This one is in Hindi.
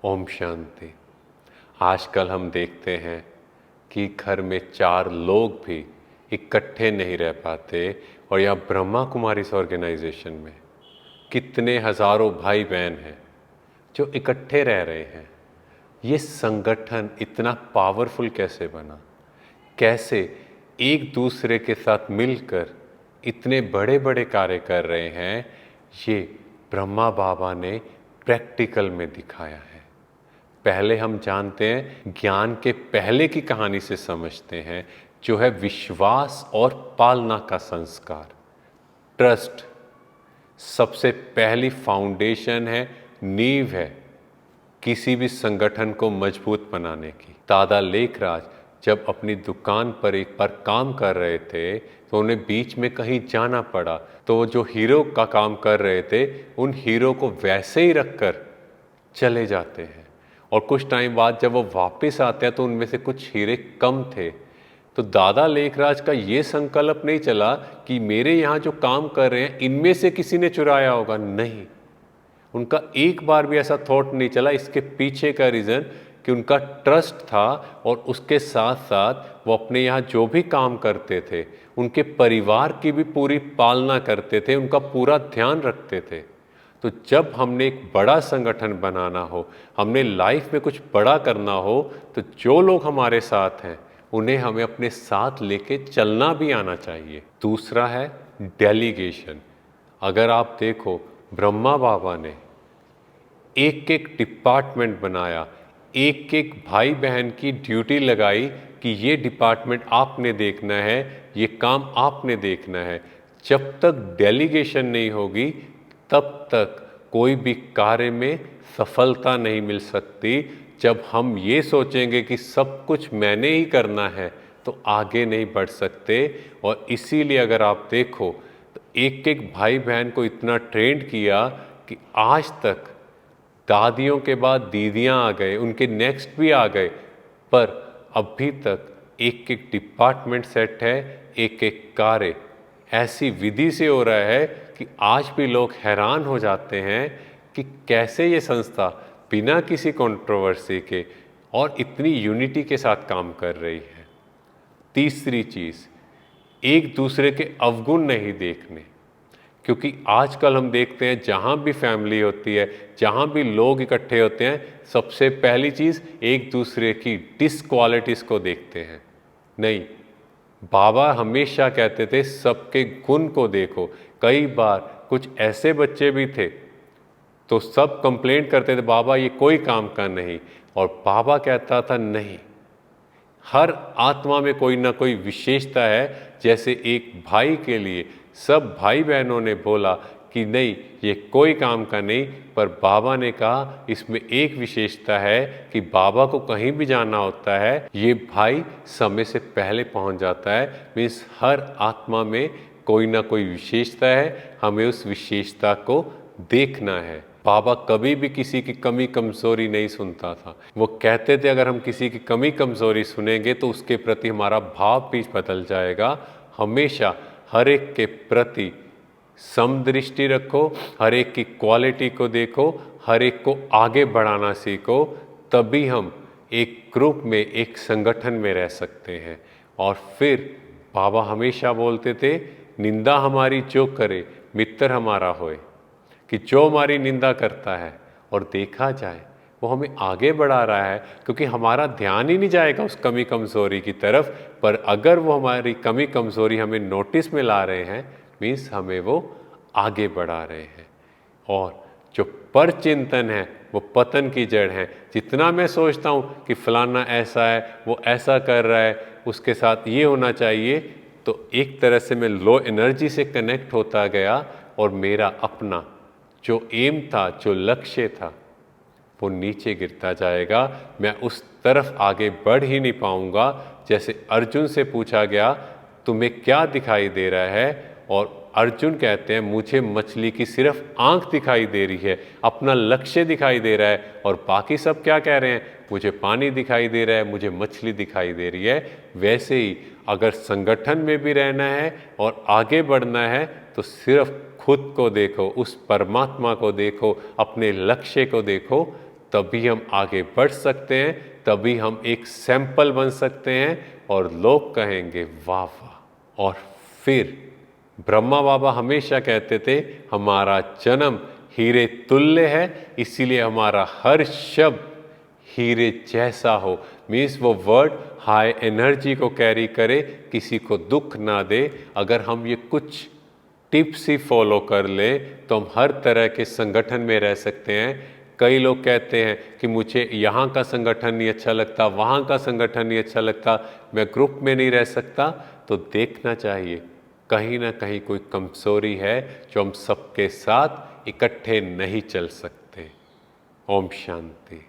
ओम शांति। आजकल हम देखते हैं कि घर में 4 लोग भी इकट्ठे नहीं रह पाते और यहाँ ब्रह्मा कुमारीज ऑर्गेनाइजेशन में कितने हजारों भाई बहन हैं जो इकट्ठे रह रहे हैं। ये संगठन इतना पावरफुल कैसे बना, कैसे एक दूसरे के साथ मिलकर इतने बड़े बड़े कार्य कर रहे हैं, ये ब्रह्मा बाबा ने प्रैक्टिकल में दिखाया है। पहले हम जानते हैं, ज्ञान के पहले की कहानी से समझते हैं, जो है विश्वास और पालना का संस्कार। ट्रस्ट सबसे पहली फाउंडेशन है, नींव है किसी भी संगठन को मजबूत बनाने की। दादा लेखराज जब अपनी दुकान पर एक बार काम कर रहे थे तो उन्हें बीच में कहीं जाना पड़ा, तो जो हीरो का काम कर रहे थे उन हीरो को वैसे ही रखकर चले जाते हैं और कुछ टाइम बाद जब वो वापस आते हैं तो उनमें से कुछ हीरे कम थे। तो दादा लेखराज का ये संकल्प नहीं चला कि मेरे यहाँ जो काम कर रहे हैं इनमें से किसी ने चुराया होगा, नहीं, उनका एक बार भी ऐसा थॉट नहीं चला। इसके पीछे का रीज़न कि उनका ट्रस्ट था और उसके साथ साथ वो अपने यहाँ जो भी काम करते थे उनके परिवार की भी पूरी पालना करते थे, उनका पूरा ध्यान रखते थे। तो जब हमने एक बड़ा संगठन बनाना हो, हमने लाइफ में कुछ बड़ा करना हो, तो जो लोग हमारे साथ हैं उन्हें हमें अपने साथ लेके चलना भी आना चाहिए। दूसरा है डेलीगेशन। अगर आप देखो, ब्रह्मा बाबा ने एक एक डिपार्टमेंट बनाया, एक एक भाई बहन की ड्यूटी लगाई कि ये डिपार्टमेंट आपने देखना है, ये काम आपने देखना है। जब तक डेलीगेशन नहीं होगी तब तक कोई भी कार्य में सफलता नहीं मिल सकती। जब हम ये सोचेंगे कि सब कुछ मैंने ही करना है तो आगे नहीं बढ़ सकते। और इसीलिए अगर आप देखो तो एक एक भाई बहन को इतना ट्रेंड किया कि आज तक दादियों के बाद दीदियां आ गए, उनके नेक्स्ट भी आ गए, पर अभी तक एक एक डिपार्टमेंट सेट है, एक एक कार्य ऐसी विधि से हो रहा है कि आज भी लोग हैरान हो जाते हैं कि कैसे ये संस्था बिना किसी कंट्रोवर्सी के और इतनी यूनिटी के साथ काम कर रही है। तीसरी चीज़, एक दूसरे के अवगुण नहीं देखने, क्योंकि आजकल हम देखते हैं जहाँ भी फैमिली होती है, जहाँ भी लोग इकट्ठे होते हैं, सबसे पहली चीज़ एक दूसरे की डिसक्वालिटीज़ को देखते हैं। नहीं, बाबा हमेशा कहते थे सबके गुण को देखो। कई बार कुछ ऐसे बच्चे भी थे तो सब कंप्लेंट करते थे, बाबा ये कोई काम का नहीं, और बाबा कहता था नहीं, हर आत्मा में कोई ना कोई विशेषता है। जैसे एक भाई के लिए सब भाई बहनों ने बोला कि नहीं ये कोई काम का नहीं, पर बाबा ने कहा इसमें एक विशेषता है कि बाबा को कहीं भी जाना होता है ये भाई समय से पहले पहुंच जाता है। मीन्स हर आत्मा में कोई ना कोई विशेषता है, हमें उस विशेषता को देखना है। बाबा कभी भी किसी की कमी कमजोरी नहीं सुनता था। वो कहते थे अगर हम किसी की कमी कमजोरी सुनेंगे तो उसके प्रति हमारा भाव भी बदल जाएगा। हमेशा हर एक के प्रति समदृष्टि रखो, हर एक की क्वालिटी को देखो, हर एक को आगे बढ़ाना सीखो, तभी हम एक ग्रुप में, एक संगठन में रह सकते हैं। और फिर बाबा हमेशा बोलते थे, निंदा हमारी जो करे मित्र हमारा होए, कि जो हमारी निंदा करता है और देखा जाए वो हमें आगे बढ़ा रहा है, क्योंकि हमारा ध्यान ही नहीं जाएगा उस कमी कमज़ोरी की तरफ। पर अगर वो हमारी कमी कमज़ोरी हमें नोटिस में ला रहे हैं, मीन्स हमें वो आगे बढ़ा रहे हैं। और जो पर चिंतन है वो पतन की जड़ है। जितना मैं सोचता हूँ कि फलाना ऐसा है, वो ऐसा कर रहा है, उसके साथ ये होना चाहिए, तो एक तरह से मैं लो एनर्जी से कनेक्ट होता गया और मेरा अपना जो एम था, जो लक्ष्य था, वो नीचे गिरता जाएगा। मैं उस तरफ आगे बढ़ ही नहीं पाऊंगा। जैसे अर्जुन से पूछा गया तुम्हें क्या दिखाई दे रहा है, और अर्जुन कहते हैं मुझे मछली की सिर्फ आंख दिखाई दे रही है, अपना लक्ष्य दिखाई दे रहा है, और बाकी सब क्या कह रहे हैं, मुझे पानी दिखाई दे रहा है, मुझे मछली दिखाई दे रही है। वैसे ही अगर संगठन में भी रहना है और आगे बढ़ना है तो सिर्फ खुद को देखो, उस परमात्मा को देखो, अपने लक्ष्य को देखो, तभी हम आगे बढ़ सकते हैं, तभी हम एक सैंपल बन सकते हैं और लोग कहेंगे वाह वाह। और फिर ब्रह्मा बाबा हमेशा कहते थे हमारा जन्म हीरे तुल्य है, इसीलिए हमारा हर शब्द हीरे जैसा हो। मीन्स वो वर्ड हाई एनर्जी को कैरी करे, किसी को दुख ना दे। अगर हम ये कुछ टिप्स ही फॉलो कर ले तो हम हर तरह के संगठन में रह सकते हैं। कई लोग कहते हैं कि मुझे यहाँ का संगठन नहीं अच्छा लगता, वहाँ का संगठन नहीं अच्छा लगता, मैं ग्रुप में नहीं रह सकता। तो देखना चाहिए कहीं ना कहीं कोई कमजोरी है जो हम सबके साथ इकट्ठे नहीं चल सकते। ओम शांति।